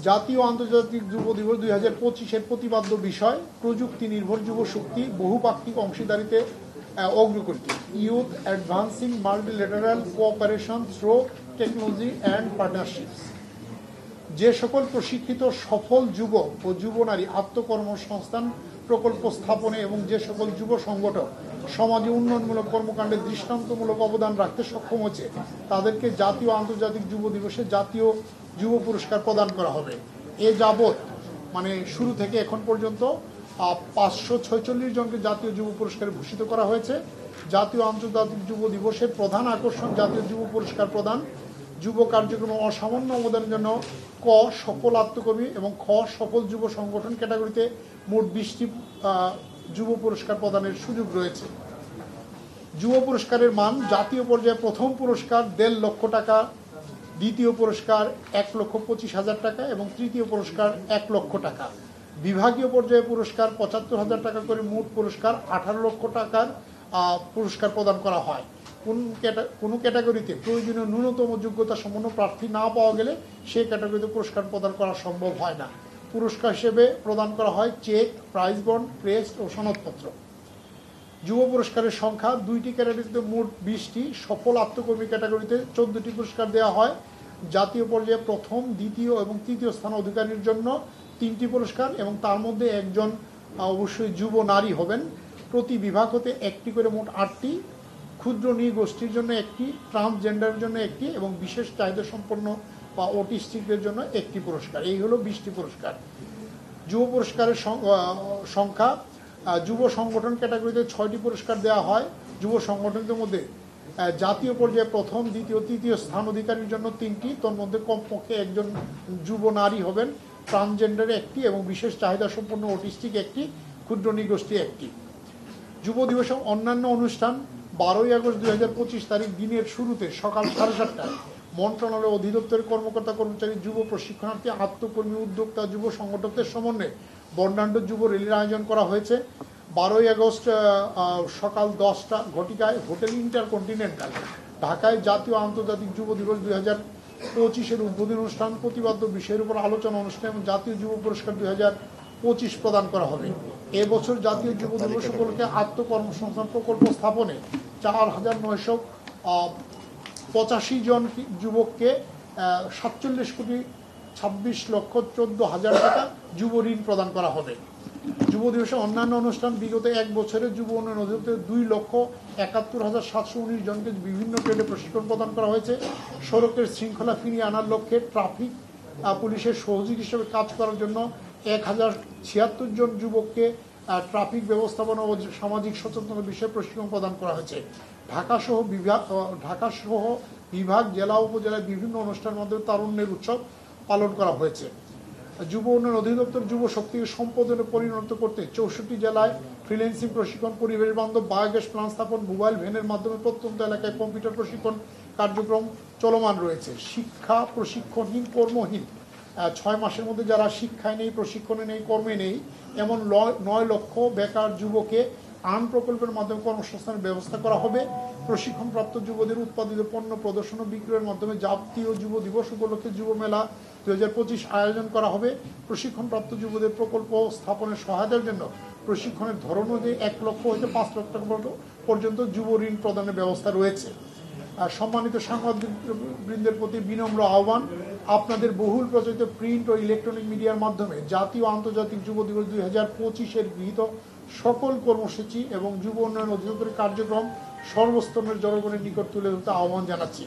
জাতীয় আন্তর্জাতিক যুব দিবস 2025-এর প্রতিপাদ্য বিষয় প্রযুক্তি নির্ভর যুব শক্তি বহুপাক্ষিক অংশীদারিতে অগ্রগতি youth advancing multilateral cooperation through technology and partnerships. যে সকল প্রশিক্ষিত সফল যুবক ও যুব নারী আত্মকর্মসংস্থান প্রকল্প স্থাপনে এবং যে সকল যুব সংগঠন সমাজে উন্নয়নমূলক কর্মকাণ্ডে দৃষ্টান্তমূলক অবদান রাখতে সক্ষম হচ্ছে তাদেরকে জাতীয় আন্তর্জাতিক যুব দিবসে জাতীয় যুব পুরস্কার প্রদান করা হবে। এ যাবৎ মানে শুরু থেকে এখন পর্যন্ত 546 জনকে জাতীয় যুব পুরস্কারে ভূষিত করা হয়েছে। জাতীয় আন্তর্জাতিক যুব দিবসের প্রধান আকর্ষণ জাতীয় যুব পুরস্কার প্রদান, যুব কার্যক্রম অসামান্য অবদানের জন্য ক সফল আত্মকর্মী এবং খ সফল যুব সংগঠন ক্যাটাগরিতে মোট 20টি যুব পুরস্কার প্রদানের সুযোগ রয়েছে। যুব পুরস্কারের মান জাতীয় পর্যায়ে প্রথম পুরস্কার 1.5 লক্ষ টাকা, দ্বিতীয় পুরস্কার 1,25,000 টাকা এবং তৃতীয় পুরস্কার 1 লক্ষ টাকা। বিভাগীয় পর্যায়ে পুরস্কার 75,000 টাকা করে মোট পুরস্কার 18 লক্ষ টাকার পুরস্কার প্রদান করা হয়। কোনো ক্যাটাগরিতে প্রয়োজনীয় ন্যূনতম যোগ্যতা সম্পন্ন প্রার্থী না পাওয়া গেলে সেই ক্যাটাগরিতে পুরস্কার প্রদান করা সম্ভব হয় না। পুরস্কার হিসেবে প্রদান করা হয় চেক, প্রাইজ বন্ড, ক্রেস্ট ও সনদপত্র। যুব পুরস্কারের সংখ্যা 2টি ক্যাটাগরিতে মোট 20টি, সফল আত্মকর্মী ক্যাটাগরিতে 14টি পুরস্কার দেওয়া হয়। জাতীয় পর্যায়ে প্রথম, দ্বিতীয় এবং তৃতীয় স্থান অধিকারীর জন্য 3টি পুরস্কার এবং তার মধ্যে একজন অবশ্যই যুব নারী হবেন। প্রতি বিভাগ হতে 1টি করে মোট 8টি, ক্ষুদ্র নৃগোষ্ঠীর জন্য 1টি, ট্রান্সজেন্ডারের জন্য 1টি এবং বিশেষ চাহিদা সম্পন্ন বা অটিস্টিকদের জন্য 1টি পুরস্কার। এই হলো 20টি পুরস্কার। যুব পুরস্কারের সংখ্যা যুব সংগঠন ক্যাটাগরিতে 6টি পুরস্কার দেওয়া হয়। যুব সংগঠনদের মধ্যে জাতীয় পর্যায়ে প্রথম, দ্বিতীয়, তৃতীয় স্থান অধিকারীর জন্য 3টি, তোর মধ্যে কমপক্ষে একজন যুব নারী হবেন, ট্রান্সজেন্ডারে 1টি এবং বিশেষ চাহিদা সম্পন্ন অটিস্টিক 1টি, ক্ষুদ্র নৃগোষ্ঠী 1টি। যুব দিবসের অন্যান্য অনুষ্ঠান 12ই আগস্ট 2025 তারিখ দিনের শুরুতে সকাল 7:30টায় মন্ত্রণালয় অধিদপ্তরের কর্মকর্তা কর্মচারী, যুব প্রশিক্ষণার্থী, আত্মকর্মী, উদ্যোক্তা, যুব সংগঠকদের সমন্বয়ে বর্ণাঢ্য যুব র্যালির আয়োজন করা হয়েছে। 12ই আগস্ট সকাল 10টা ঘটিকায় হোটেল ইন্টারকন্টিনেন্টাল ঢাকায় জাতীয় আন্তর্জাতিক যুব দিবস 2025-এর উদ্বোধনী অনুষ্ঠান, প্রতিপাদ্য বিষয়ের উপর আলোচনা অনুষ্ঠান এবং জাতীয় যুব পুরস্কার 2025 প্রদান করা হবে। এবছর জাতীয় যুব দিবস উপলক্ষে আত্মকর্মসংস্থান প্রকল্প স্থাপনে 4,985 জন যুবককে 47,26,14,00,000 টাকা যুব ঋণ প্রদান করা হবে। যুব দিবসের অন্যান্য অনুষ্ঠান বিগত 1 বছরে যুব উন্নয়ন অধিদপ্তরে 2,71,719 জনকে বিভিন্ন ট্রেডে প্রশিক্ষণ প্রদান করা হয়েছে। সড়কের শৃঙ্খলা ফিরিয়ে আনার লক্ষ্যে ট্রাফিক পুলিশের সহযোগী হিসেবে কাজ করার জন্য 1,076 জন যুবককে ট্রাফিক ব্যবস্থাপনা ও সামাজিক সচেতনতা বিষয়ে প্রশিক্ষণ প্রদান করা হয়েছে। ঢাকা সহ বিভাগ, জেলা, উপজেলায় বিভিন্ন অনুষ্ঠানের মাধ্যমে তারুণ্যের উৎসব পালন করা হয়েছে। যুব উন্নয়ন অধিদপ্তর যুব শক্তিকে সম্পদনে পরিণত করতে 64 জেলায় ফ্রিল্যান্সিং প্রশিক্ষণ, পরিবেশ বান্ধব বায়োগ্যাস প্লান্ট স্থাপন, মোবাইল ভ্যানের মাধ্যমে প্রত্যন্ত এলাকায় কম্পিউটার প্রশিক্ষণ কার্যক্রম চলমান রয়েছে। শিক্ষা প্রশিক্ষণহীন, কর্মহীন 6 মাসের মধ্যে যারা শিক্ষায় নেই, প্রশিক্ষণে নেই, কর্মে নেই এমন 9 লক্ষ বেকার যুবকে আন প্রকল্পের মাধ্যমে কর্মসংস্থানের ব্যবস্থা করা হবে। প্রশিক্ষণপ্রাপ্ত যুবদের উৎপাদিত পণ্য প্রদর্শন ও বিক্রয়ের মাধ্যমে জাতীয় যুব দিবস উপলক্ষে যুব মেলা 2025 আয়োজন করা হবে। প্রশিক্ষণপ্রাপ্ত যুবদের প্রকল্প স্থাপনের সহায়তার জন্য প্রশিক্ষণের ধরন অনুযায়ী 1 লক্ষ হতে 5 লক্ষ টাকা পর্যন্ত যুব ঋণ প্রদানের ব্যবস্থা রয়েছে। সম্মানিত সাংবাদিকবৃন্দের প্রতি বিনম্র আহ্বান, আপনাদের বহুল প্রচারিত প্রিন্ট ও ইলেকট্রনিক মিডিয়ার মাধ্যমে জাতীয় আন্তর্জাতিক যুব দিবস 2025-এর গৃহীত সকল কর্মসূচি এবং যুব উন্নয়ন অধিদপ্তরের কার্যক্রম সর্বস্তরের জনগণের নিকট তুলে ধরতে আহ্বান জানাচ্ছি।